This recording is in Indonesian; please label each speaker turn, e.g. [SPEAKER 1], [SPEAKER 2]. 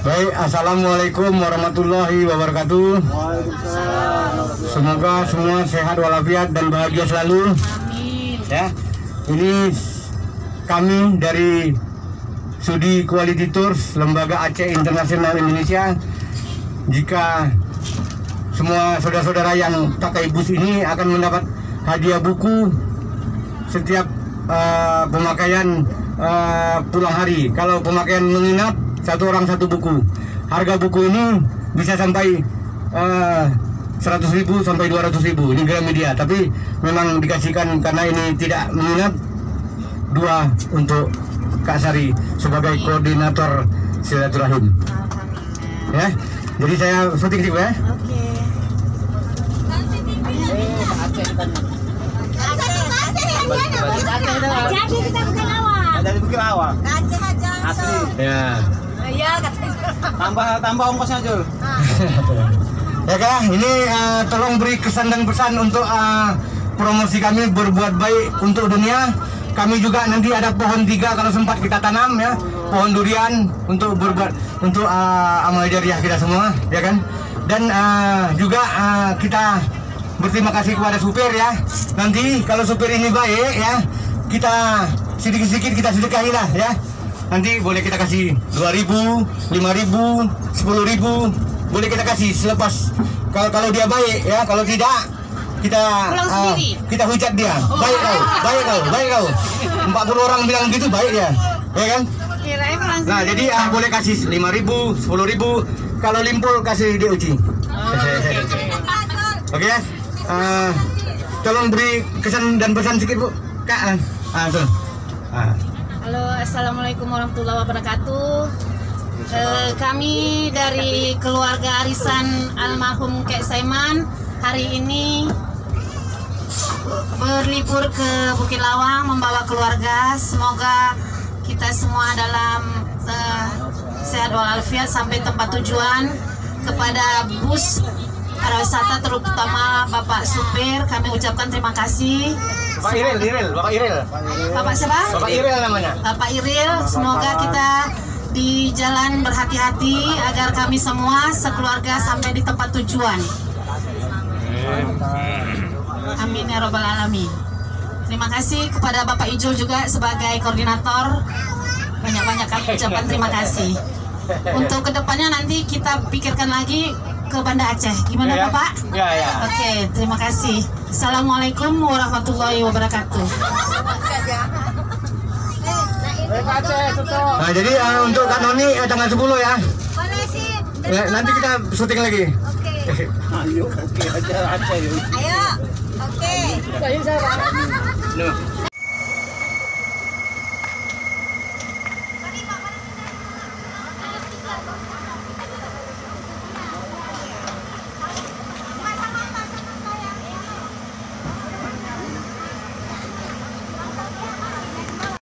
[SPEAKER 1] Baik, assalamualaikum warahmatullahi wabarakatuh. Semoga semua sehat walafiat dan bahagia selalu.
[SPEAKER 2] Amin.
[SPEAKER 1] Ya, ini kami dari Studi Quality Tours Lembaga Aceh Internasional Indonesia. Jika semua saudara-saudara yang pakai bus ini akan mendapat hadiah buku setiap pemakaian pulang hari. Kalau pemakaian menginap, satu orang satu buku. Harga buku ini bisa sampai 100.000 sampai 200.000. Ini Gramedia, tapi memang dikasihkan karena ini tidak menginap, 2 untuk Kak Sari sebagai koordinator silaturahim. Ya, jadi saya syuting sih ya.
[SPEAKER 2] Oke. Aceh kita bukan awak.
[SPEAKER 3] Dari Bukit Awak.
[SPEAKER 2] Aceh aja.
[SPEAKER 3] Asli.
[SPEAKER 1] Ya.
[SPEAKER 2] Iya katanya.
[SPEAKER 3] Tambah ongkosnya Jul.
[SPEAKER 1] Ya Kak, ini tolong beri kesan dan pesan untuk promosi kami berbuat baik untuk dunia. Kami juga nanti ada pohon 3 kalau sempat kita tanam ya, pohon durian untuk berbuat untuk amal jariah kita semua, ya kan? Dan juga kita berterima kasih kepada supir ya. Nanti kalau supir ini baik ya, kita sedikit-sedikit kita sedekahi lah ya. Nanti boleh kita kasih 2.000, 5.000, 10.000, boleh kita kasih selepas kalau dia baik ya. Kalau tidak kita hujat dia. Baik kau. 40 orang bilang gitu baik ya, ya kan? Nah jadi boleh kasih 5.000, 10.000. Kalau limpul kasih dia uji. Oke ya. Tolong beri kesan dan pesan sedikit Bu Kak. Tuh.
[SPEAKER 2] Halo, assalamualaikum warahmatullahi wabarakatuh. Kami dari keluarga arisan almarhum Kek Saiman hari ini berlibur ke Bukit Lawang membawa keluarga. Semoga kita semua dalam sehat walafiat sampai tempat tujuan. Kepada bus pariwisata terutama Bapak supir, kami ucapkan terima kasih.
[SPEAKER 3] Bapak Iril.
[SPEAKER 2] Bapak siapa?
[SPEAKER 3] Bapak Iril namanya.
[SPEAKER 2] Bapak Iril, semoga kita di jalan berhati-hati agar kami semua sekeluarga sampai di tempat tujuan. Amin ya robbal alamin. Terima kasih kepada Bapak Ijul juga sebagai koordinator. Banyak-banyak kami ucapkan terima kasih. Untuk kedepannya nanti kita pikirkan lagi ke Banda Aceh. Gimana
[SPEAKER 3] ya,
[SPEAKER 2] Bapak?
[SPEAKER 3] Ya.
[SPEAKER 2] Oke, terima kasih. Assalamualaikum warahmatullahi wabarakatuh.
[SPEAKER 1] Nah jadi untuk Kak Noni tanggal 10 ya. Ya, nanti kita syuting lagi.
[SPEAKER 3] Ayo, oke aja Aceh.
[SPEAKER 2] Ayo, oke.
[SPEAKER 3] Nuh.